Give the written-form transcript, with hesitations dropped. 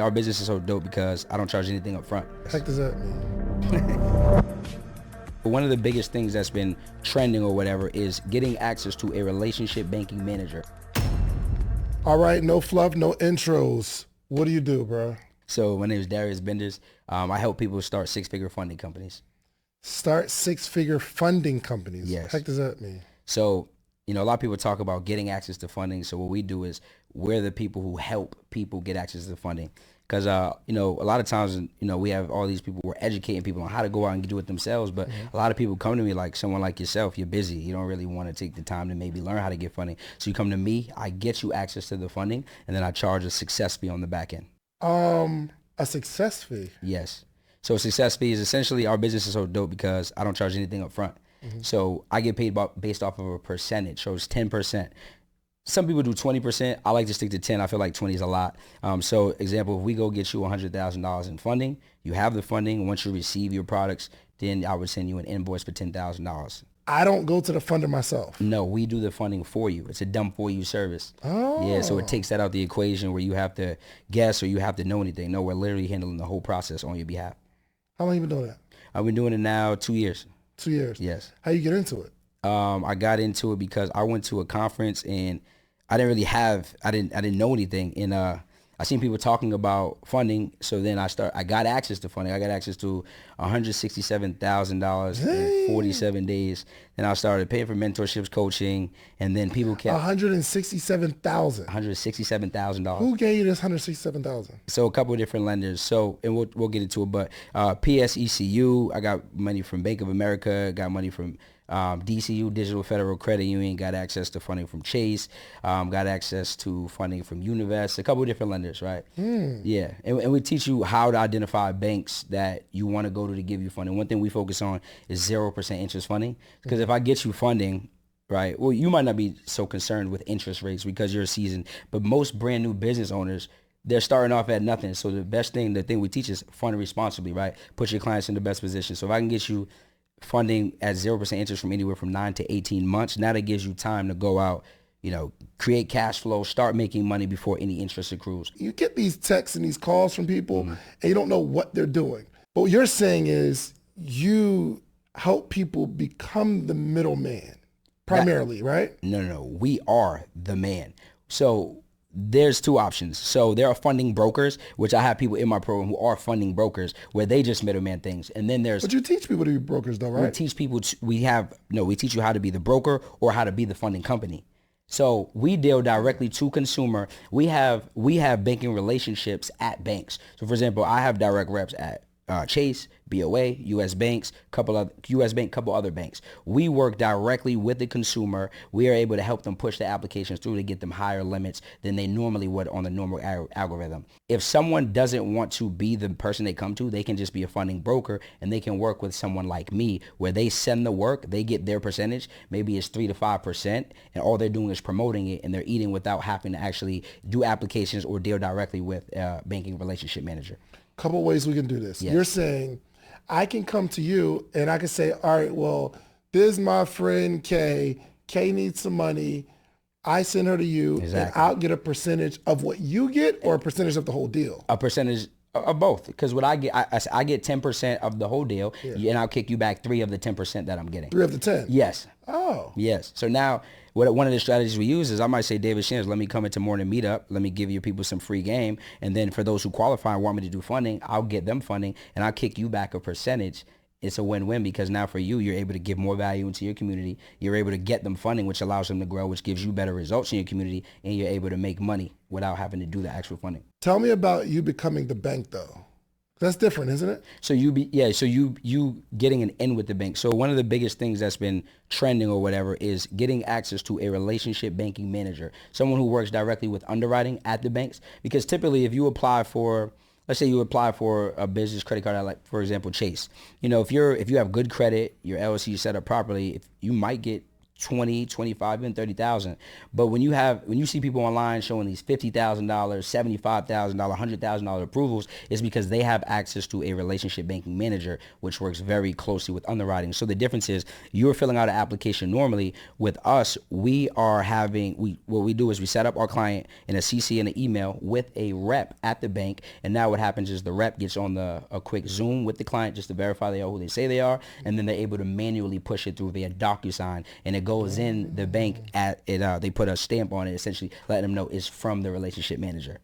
Our business is so dope because I don't charge anything up front. The heck does that mean? One of the biggest things that's been trending or whatever is getting access to a relationship banking manager. All right, no fluff, no intros. What do you do, bro? So my name is Darius. I help people start six-figure funding companies. Start six-figure funding companies. Yes. What the heck does that mean? So, a lot of people talk about getting access to funding. So what we do is we're the people who help people get access to funding. Because, a lot of times, we have all these people, we're educating people on how to go out and do it themselves. But a lot of people come to me like someone like yourself, you're busy. You don't really want to take the time to maybe learn how to get funding. So you come to me, I get you access to the funding, and then I charge a success fee on the back end. A success fee? Yes. So a success fee is essentially, our business is so dope because I don't charge anything up front. So I get paid based off of a percentage. So it's 10%. Some people do 20%. I like to stick to 10. I feel like 20 is a lot. So example, if we go get you $100,000 in funding, you have the funding. Once you receive your products, then I would send you an invoice for $10,000. I don't go to the funder myself. No, we do the funding for you. It's a done for you service. Oh. Yeah, so it takes that out the equation where you have to guess or you have to know anything. No, we're literally handling the whole process on your behalf. How long you been doing that? I've been doing it now 2 years. 2 years? Yes. How you get into it? I got into it because I went to a conference and I didn't know anything. And I seen people talking about funding. So then I got access to funding. I got access to $167,000 in 47 days. Then I started paying for mentorships, coaching, and then people kept $167,000. Who gave you this $167,000? So a couple of different lenders. So, and we'll get into it, but PSECU, I got money from Bank of America, got money from DCU, Digital Federal Credit Union, got access to funding from Chase, got access to funding from Univest, a couple of different lenders, right? Yeah, and we teach you how to identify banks that you want to go to give you funding. One thing we focus on is 0% interest funding, because if I get you funding, right, well, you might not be so concerned with interest rates because you're seasoned, but most brand new business owners, they're starting off at nothing. So the thing we teach is fund responsibly, right? Put your clients in the best position. So if I can get you funding at 0% interest from anywhere from 9 to 18 months. Now that gives you time to go out, create cash flow, start making money before any interest accrues. You get these texts and these calls from people and you don't know what they're doing. But what you're saying is you help people become the middleman primarily, right? No. We are the man. So there's two options. So there are funding brokers, which I have people in my program who are funding brokers where they just middleman things. And then there's... But you teach people to be brokers though, right? We teach people, we teach you how to be the broker or how to be the funding company. So we deal directly to consumer. We have banking relationships at banks. So for example, I have direct reps at Chase, BOA, U.S. Banks, couple other banks. We work directly with the consumer. We are able to help them push the applications through to get them higher limits than they normally would on the normal algorithm. If someone doesn't want to be the person they come to, they can just be a funding broker and they can work with someone like me where they send the work, they get their percentage, maybe it's 3 to 5%, and all they're doing is promoting it and they're eating without having to actually do applications or deal directly with a banking relationship manager. Couple ways we can do this. Yes. You're saying I can come to you and I can say, all right, well, this is my friend Kay. Kay needs some money. I send her to you and I'll get a percentage of what you get or a percentage of the whole deal? A percentage of both. Because what I get, I get 10% of the whole deal and I'll kick you back 3 of the 10% that I'm getting. 3 of the 10? Yes. Oh. Yes. So now one of the strategies we use is I might say, David Shans, let me come into morning meetup. Let me give your people some free game. And then for those who qualify and want me to do funding, I'll get them funding and I'll kick you back a percentage. It's a win-win because now for you, you're able to give more value into your community. You're able to get them funding, which allows them to grow, which gives you better results in your community. And you're able to make money without having to do the actual funding. Tell me about you becoming the bank though. That's different, isn't it? So you getting an in with the bank. So one of the biggest things that's been trending or whatever is getting access to a relationship banking manager, someone who works directly with underwriting at the banks. Because typically if you apply for, let's say you apply for a business credit card, like for example, Chase, if you have good credit, your LLC is set up properly, if you might get 20, 25, even 30,000. But when you see people online showing these $50,000, $75,000, $100,000 approvals, it's because they have access to a relationship banking manager, which works very closely with underwriting. So the difference is you're filling out an application normally. With us, what we do is we set up our client in a CC and an email with a rep at the bank. And now what happens is the rep gets on a quick Zoom with the client just to verify they are who they say they are. And then they're able to manually push it through via DocuSign, and it goes in the bank they put a stamp on it, essentially letting them know it's from the relationship manager.